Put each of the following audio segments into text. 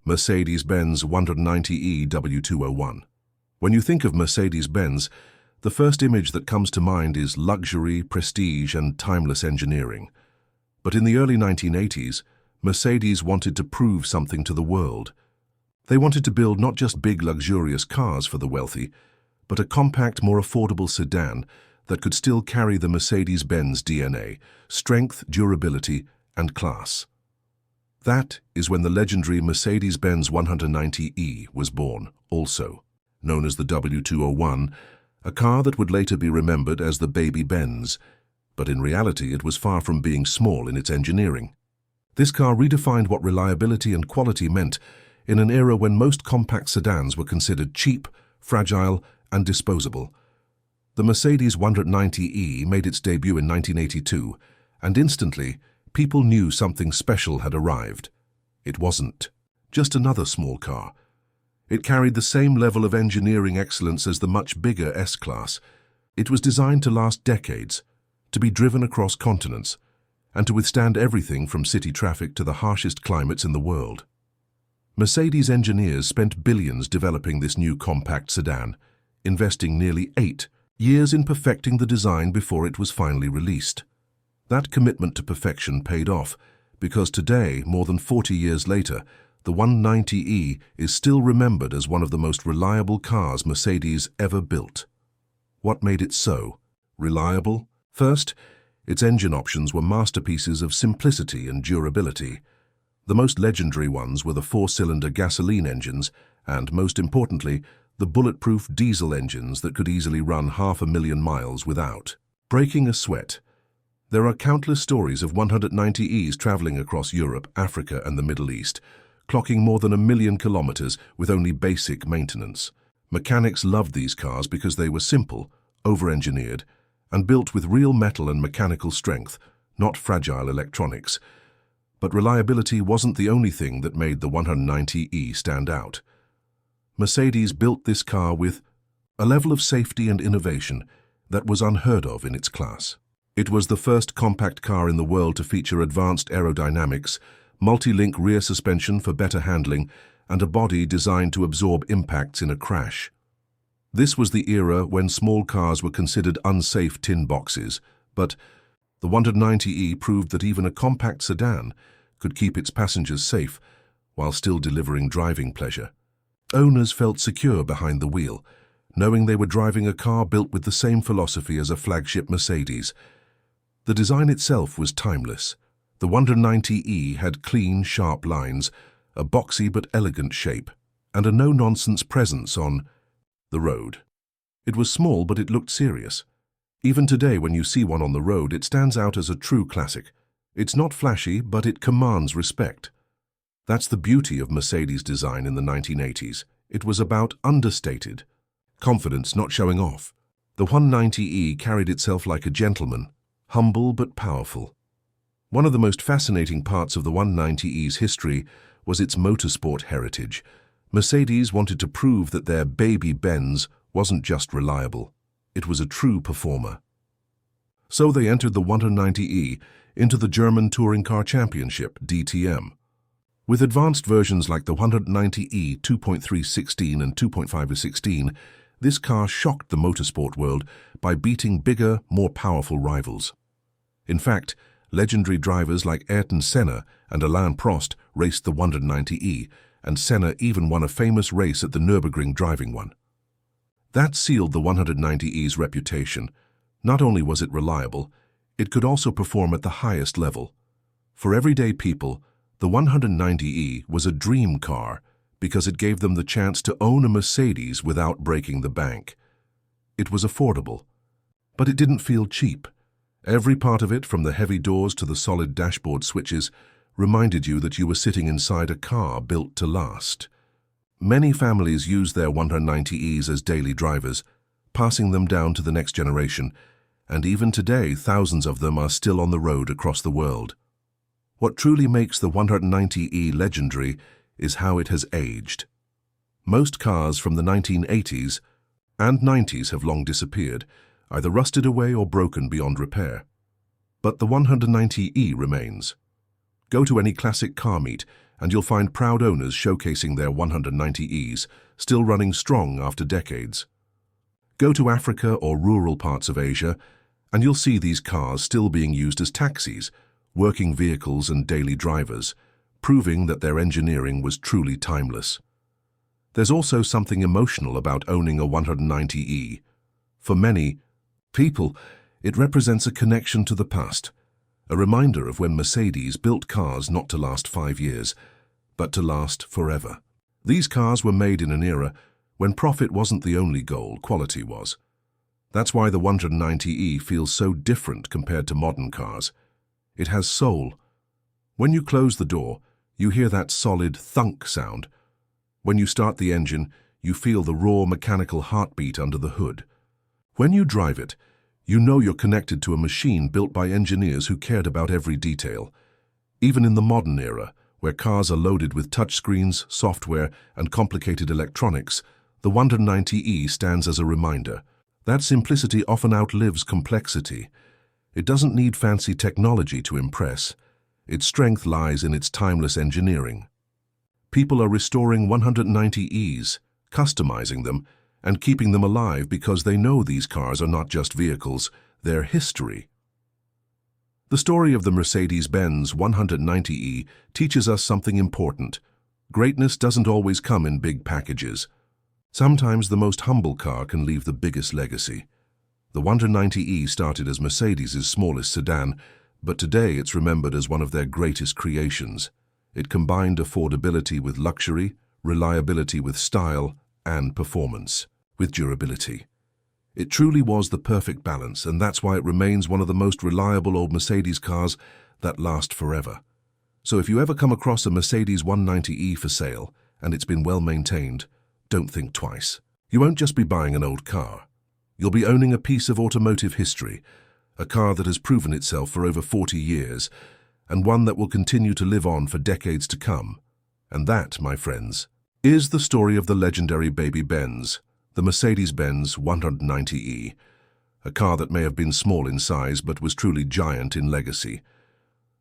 Mercedes-Benz 190E W201. When you think of Mercedes-Benz, the first image that comes to mind is luxury, prestige, and timeless engineering. But in the early 1980s, Mercedes wanted to prove something to the world. They wanted to build not just big, luxurious cars for the wealthy, but a compact, more affordable sedan that could still carry the Mercedes-Benz DNA, strength, durability, and class. That is when the legendary Mercedes-Benz 190E was born, also known as the W201, a car that would later be remembered as the Baby Benz, but in reality it was far from being small in its engineering. This car redefined what reliability and quality meant in an era when most compact sedans were considered cheap, fragile, and disposable. The Mercedes 190E made its debut in 1982, and instantly, people knew something special had arrived. It wasn't just another small car. It carried the same level of engineering excellence as the much bigger S-Class. It was designed to last decades, to be driven across continents, and to withstand everything from city traffic to the harshest climates in the world. Mercedes engineers spent billions developing this new compact sedan, investing nearly 8 years in perfecting the design before it was finally released. That commitment to perfection paid off, because today, more than 40 years later, the 190E is still remembered as one of the most reliable cars Mercedes ever built. What made it so reliable? First, its engine options were masterpieces of simplicity and durability. The most legendary ones were the 4-cylinder gasoline engines and, most importantly, the bulletproof diesel engines that could easily run 500,000 miles without breaking a sweat. There are countless stories of 190Es traveling across Europe, Africa, and the Middle East, clocking more than 1,000,000 kilometers with only basic maintenance. Mechanics loved these cars because they were simple, over-engineered, and built with real metal and mechanical strength, not fragile electronics. But reliability wasn't the only thing that made the 190E stand out. Mercedes built this car with a level of safety and innovation that was unheard of in its class. It was the first compact car in the world to feature advanced aerodynamics, multi-link rear suspension for better handling, and a body designed to absorb impacts in a crash. This was the era when small cars were considered unsafe tin boxes, but the 190E proved that even a compact sedan could keep its passengers safe while still delivering driving pleasure. Owners felt secure behind the wheel, knowing they were driving a car built with the same philosophy as a flagship Mercedes. The design itself was timeless. The 190E had clean, sharp lines, a boxy but elegant shape, and a no-nonsense presence on the road. It was small, but it looked serious. Even today, when you see one on the road, it stands out as a true classic. It's not flashy, but it commands respect. That's the beauty of Mercedes' design in the 1980s. It was about understated confidence, not showing off. The 190E carried itself like a gentleman, humble but powerful. One of the most fascinating parts of the 190E's history was its motorsport heritage. Mercedes wanted to prove that their Baby Benz wasn't just reliable, it was a true performer. So they entered the 190E into the German Touring Car Championship, DTM. With advanced versions like the 190E 2.316 and 2.516, this car shocked the motorsport world by beating bigger, more powerful rivals. In fact, legendary drivers like Ayrton Senna and Alain Prost raced the 190E, and Senna even won a famous race at the Nürburgring driving one. That sealed the 190E's reputation. Not only was it reliable, it could also perform at the highest level. For everyday people, the 190E was a dream car because it gave them the chance to own a Mercedes without breaking the bank. It was affordable, but it didn't feel cheap. Every part of it, from the heavy doors to the solid dashboard switches, reminded you that you were sitting inside a car built to last. Many families used their 190Es as daily drivers, passing them down to the next generation, and even today thousands of them are still on the road across the world. What truly makes the 190E legendary is how it has aged. Most cars from the 1980s and 90s have long disappeared, either rusted away or broken beyond repair. But the 190E remains. Go to any classic car meet and you'll find proud owners showcasing their 190Es, still running strong after decades. Go to Africa or rural parts of Asia, and you'll see these cars still being used as taxis, working vehicles and daily drivers, proving that their engineering was truly timeless. There's also something emotional about owning a 190E. For many people, it represents a connection to the past, a reminder of when Mercedes built cars not to last 5 years, but to last forever. These cars were made in an era when profit wasn't the only goal, quality was. That's why the 190E feels so different compared to modern cars. It has soul. When you close the door, you hear that solid thunk sound. When you start the engine, you feel the raw mechanical heartbeat under the hood. When you drive it, you know you're connected to a machine built by engineers who cared about every detail. Even in the modern era, where cars are loaded with touchscreens, software, and complicated electronics, the 190E stands as a reminder. That simplicity often outlives complexity. It doesn't need fancy technology to impress. Its strength lies in its timeless engineering. People are restoring 190Es, customizing them, and keeping them alive because they know these cars are not just vehicles, they're history. The story of the Mercedes-Benz 190E teaches us something important. Greatness doesn't always come in big packages. Sometimes the most humble car can leave the biggest legacy. The 190E started as Mercedes' smallest sedan, but today it's remembered as one of their greatest creations. It combined affordability with luxury, reliability with style, and performance with durability. It truly was the perfect balance, and that's why it remains one of the most reliable old Mercedes cars that last forever. So if you ever come across a Mercedes 190E for sale, and it's been well maintained, don't think twice. You won't just be buying an old car. You'll be owning a piece of automotive history, a car that has proven itself for over 40 years, and one that will continue to live on for decades to come. And that, my friends, is the story of the legendary baby Benz, the Mercedes-Benz 190E, a car that may have been small in size but was truly giant in legacy.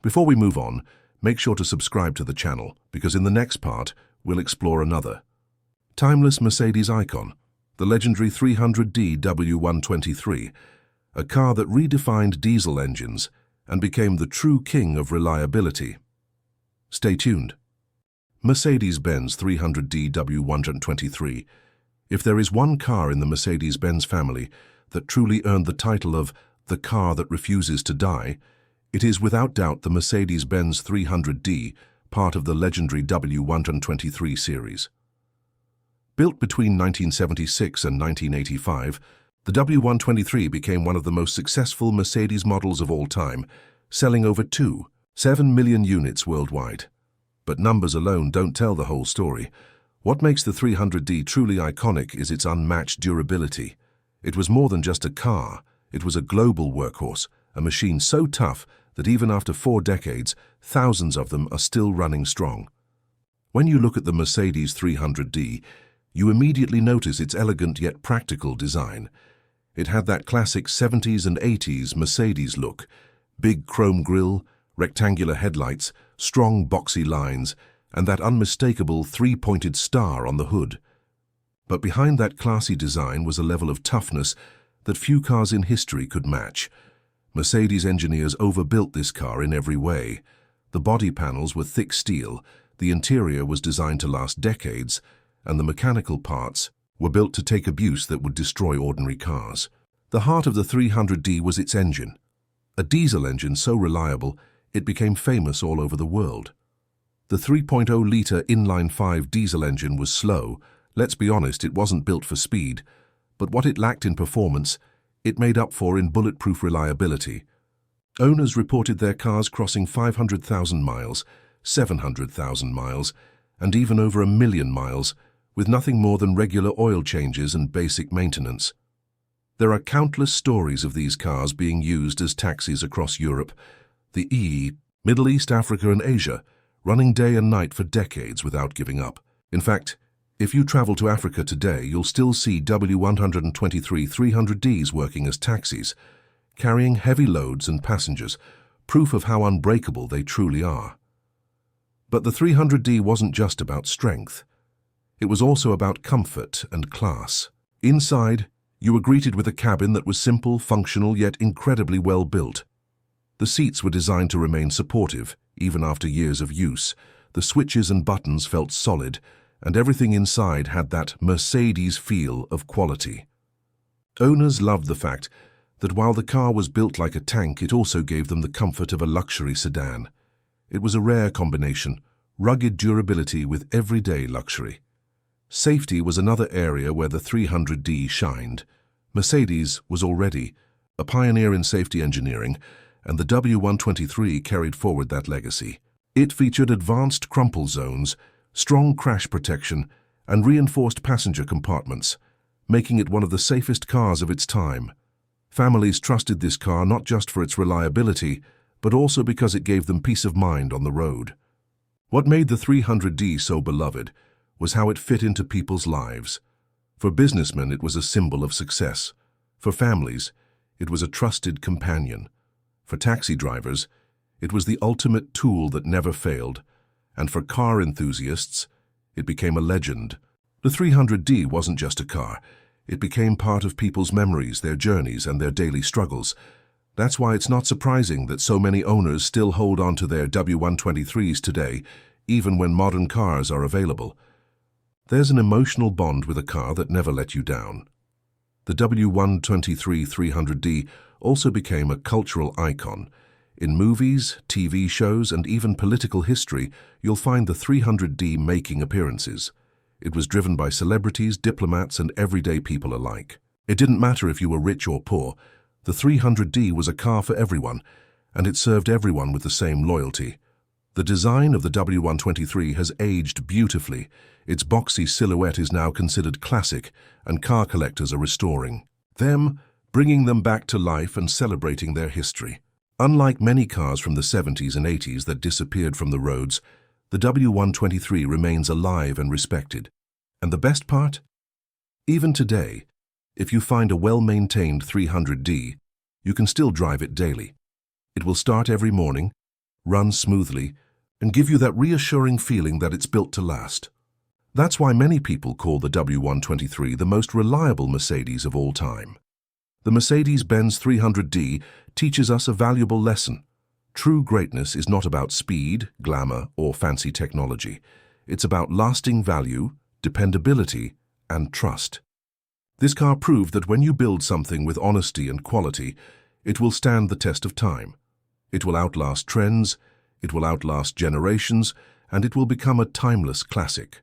Before we move on, make sure to subscribe to the channel, because in the next part, we'll explore another timeless Mercedes icon, the legendary 300D W123, a car that redefined diesel engines and became the true king of reliability. Stay tuned. Mercedes-Benz 300D W123. If there is one car in the Mercedes-Benz family that truly earned the title of the car that refuses to die, it is without doubt the Mercedes-Benz 300D, part of the legendary W123 series. Built between 1976 and 1985, the W123 became one of the most successful Mercedes models of all time, selling over 2.7 million units worldwide. But numbers alone don't tell the whole story. What makes the 300D truly iconic is its unmatched durability. It was more than just a car, it was a global workhorse, a machine so tough that even after 4 decades, thousands of them are still running strong. When you look at the Mercedes 300D, you immediately notice its elegant yet practical design. It had that classic 70s and 80s Mercedes look, big chrome grille, rectangular headlights, strong boxy lines, and that unmistakable 3-pointed star on the hood. But behind that classy design was a level of toughness that few cars in history could match. Mercedes engineers overbuilt this car in every way. The body panels were thick steel, the interior was designed to last decades, and the mechanical parts were built to take abuse that would destroy ordinary cars. The heart of the 300D was its engine. A diesel engine so reliable, it became famous all over the world. The 3.0-litre inline-5 diesel engine was slow. Let's be honest, it wasn't built for speed. But what it lacked in performance, it made up for in bulletproof reliability. Owners reported their cars crossing 500,000 miles, 700,000 miles, and even over 1 million miles, with nothing more than regular oil changes and basic maintenance. There are countless stories of these cars being used as taxis across Europe, the Middle East, Africa, and Asia, running day and night for decades without giving up. In fact, if you travel to Africa today, you'll still see W123 300Ds working as taxis, carrying heavy loads and passengers, proof of how unbreakable they truly are. But the 300D wasn't just about strength. It was also about comfort and class. Inside, you were greeted with a cabin that was simple, functional, yet incredibly well built. The seats were designed to remain supportive, even after years of use. The switches and buttons felt solid, and everything inside had that Mercedes feel of quality. Owners loved the fact that while the car was built like a tank, it also gave them the comfort of a luxury sedan. It was a rare combination, rugged durability with everyday luxury. Safety was another area where the 300D shined. Mercedes was already a pioneer in safety engineering, and the W123 carried forward that legacy. It featured advanced crumple zones, strong crash protection, and reinforced passenger compartments, making it one of the safest cars of its time. Families trusted this car not just for its reliability, but also because it gave them peace of mind on the road. What made the 300D so beloved was how it fit into people's lives. For businessmen, it was a symbol of success. For families, it was a trusted companion. For taxi drivers, it was the ultimate tool that never failed. And for car enthusiasts, it became a legend. The 300D wasn't just a car. It became part of people's memories, their journeys, and their daily struggles. That's why it's not surprising that so many owners still hold on to their W123s today, even when modern cars are available. There's an emotional bond with a car that never let you down. The W123 300D also became a cultural icon. In movies, TV shows, and even political history, you'll find the 300D making appearances. It was driven by celebrities, diplomats, and everyday people alike. It didn't matter if you were rich or poor. The 300D was a car for everyone, and it served everyone with the same loyalty. The design of the W123 has aged beautifully. Its boxy silhouette is now considered classic, and car collectors are restoring them, bringing them back to life and celebrating their history. Unlike many cars from the 70s and 80s that disappeared from the roads, the W123 remains alive and respected. And the best part? Even today, if you find a well-maintained 300D, you can still drive it daily. It will start every morning, run smoothly, and give you that reassuring feeling that it's built to last. That's why many people call the W123 the most reliable Mercedes of all time. The Mercedes-Benz 300D teaches us a valuable lesson. True greatness is not about speed, glamour, or fancy technology. It's about lasting value, dependability, and trust. This car proved that when you build something with honesty and quality, it will stand the test of time. It will outlast trends, it will outlast generations, and it will become a timeless classic.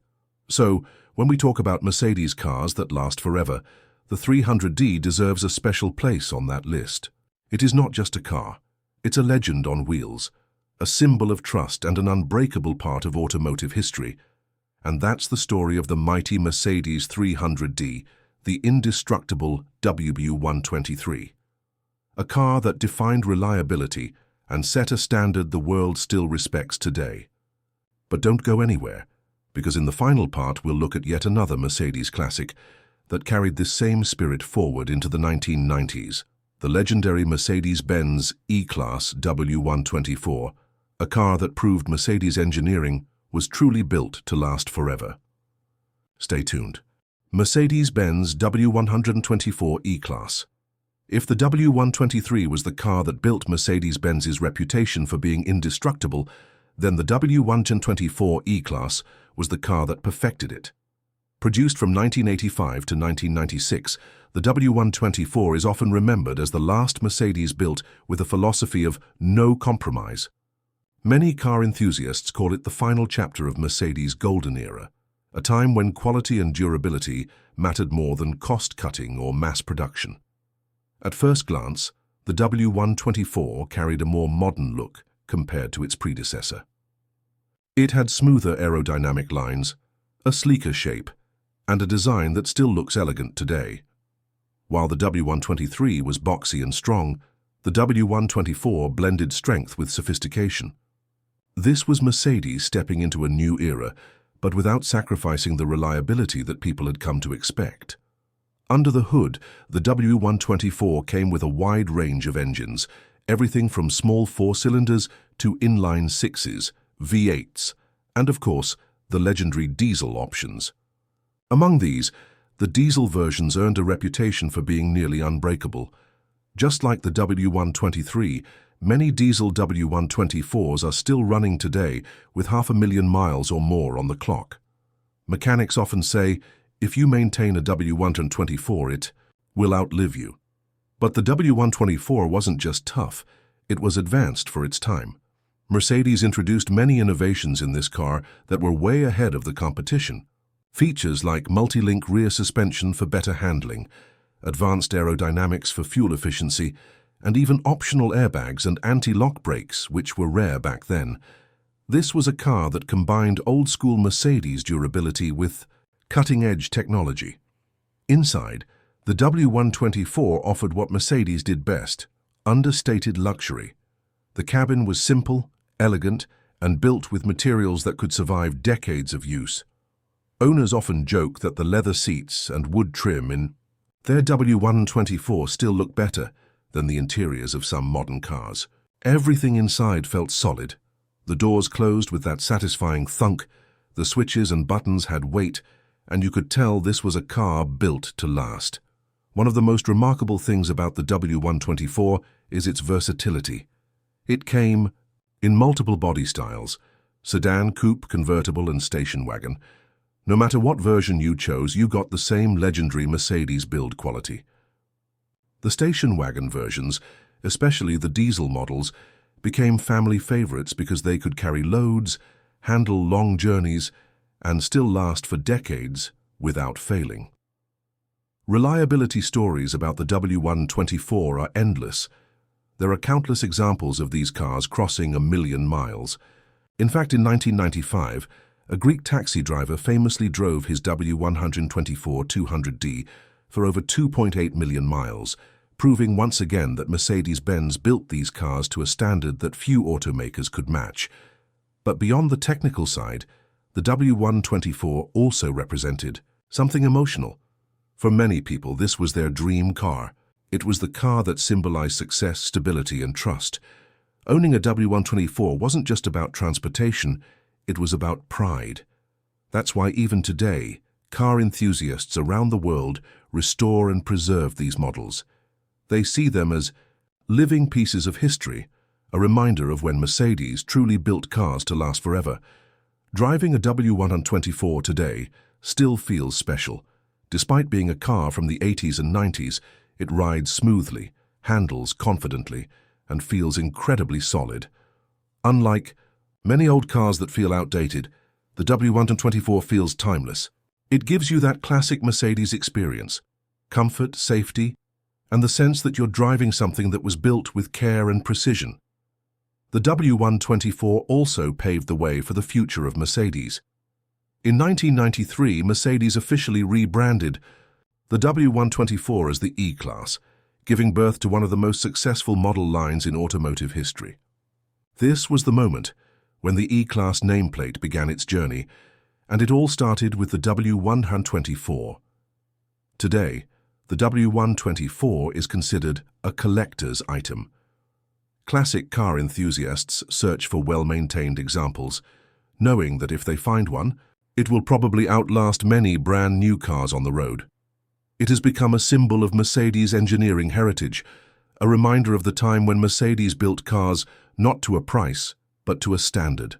So, when we talk about Mercedes cars that last forever, the 300D deserves a special place on that list. It is not just a car. It's a legend on wheels, a symbol of trust and an unbreakable part of automotive history. And that's the story of the mighty Mercedes 300D, the indestructible W123. A car that defined reliability and set a standard the world still respects today. But don't go anywhere, because in the final part we'll look at yet another Mercedes classic that carried this same spirit forward into the 1990s. The legendary Mercedes-Benz E-Class W124, a car that proved Mercedes engineering was truly built to last forever. Stay tuned. Mercedes-Benz W124 E-Class. If the W123 was the car that built Mercedes-Benz's reputation for being indestructible, then the W124 E-Class was the car that perfected it. Produced from 1985 to 1996, the W124 is often remembered as the last Mercedes built with a philosophy of no compromise. Many car enthusiasts call it the final chapter of Mercedes' golden era, a time when quality and durability mattered more than cost-cutting or mass production. At first glance, the W124 carried a more modern look compared to its predecessor. It had smoother aerodynamic lines, a sleeker shape, and a design that still looks elegant today. While the W123 was boxy and strong, the W124 blended strength with sophistication. This was Mercedes stepping into a new era, but without sacrificing the reliability that people had come to expect. Under the hood, the W124 came with a wide range of engines, everything from small 4-cylinders to inline 6s, V8s, And of course, the legendary diesel options. Among these, the diesel versions earned a reputation for being nearly unbreakable. Just like the W123, many diesel W124s are still running today with 500,000 miles or more on the clock. Mechanics often say, if you maintain a W124, it will outlive you. But the W124 wasn't just tough, it was advanced for its time. Mercedes introduced many innovations in this car that were way ahead of the competition. Features like multi-link rear suspension for better handling, advanced aerodynamics for fuel efficiency, and even optional airbags and anti-lock brakes, which were rare back then. This was a car that combined old-school Mercedes durability with cutting-edge technology. Inside, the W124 offered what Mercedes did best: understated luxury. The cabin was simple, elegant, and built with materials that could survive decades of use. Owners often joke that the leather seats and wood trim in their W124 still look better than the interiors of some modern cars. Everything inside felt solid. The doors closed with that satisfying thunk, the switches and buttons had weight, and you could tell this was a car built to last. One of the most remarkable things about the W124 is its versatility. It came in multiple body styles: sedan, coupe, convertible, and station wagon. No matter what version you chose, you got the same legendary Mercedes build quality. The station wagon versions, especially the diesel models, became family favorites because they could carry loads, handle long journeys, and still last for decades without failing. Reliability stories about the W124 are endless. There are countless examples of these cars crossing 1,000,000 miles. In fact, in 1995, a Greek taxi driver famously drove his W124 200D for over 2.8 million miles, proving once again that Mercedes-Benz built these cars to a standard that few automakers could match. But beyond the technical side, the W124 also represented something emotional. For many people, this was their dream car. It was the car that symbolized success, stability, and trust. Owning a W124 wasn't just about transportation, it was about pride. That's why even today, car enthusiasts around the world restore and preserve these models. They see them as living pieces of history, a reminder of when Mercedes truly built cars to last forever. Driving a W124 today still feels special. Despite being a car from the 80s and 90s, it rides smoothly, handles confidently, and feels incredibly solid. Unlike many old cars that feel outdated, the W124 feels timeless. It gives you that classic Mercedes experience: comfort, safety, and the sense that you're driving something that was built with care and precision. The W124 also paved the way for the future of Mercedes. In 1993, Mercedes officially rebranded the W124 as the E-Class, giving birth to one of the most successful model lines in automotive history. This was the moment when the E-Class nameplate began its journey, and it all started with the W124. Today, the W124 is considered a collector's item. Classic car enthusiasts search for well-maintained examples, knowing that if they find one, it will probably outlast many brand new cars on the road. It has become a symbol of Mercedes' engineering heritage, a reminder of the time when Mercedes built cars not to a price, but to a standard.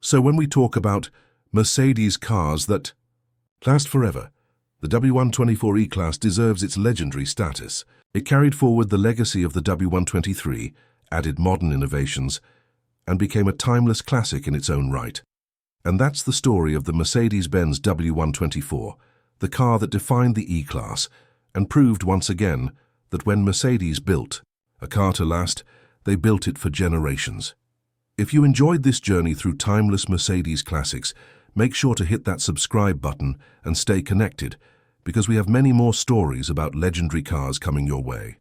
So when we talk about Mercedes cars that last forever, the W124 E-Class deserves its legendary status. It carried forward the legacy of the W123, added modern innovations, and became a timeless classic in its own right. And that's the story of the Mercedes-Benz W124, the car that defined the E-Class and proved once again that when Mercedes built a car to last, they built it for generations. If you enjoyed this journey through timeless Mercedes classics, make sure to hit that subscribe button and stay connected, because we have many more stories about legendary cars coming your way.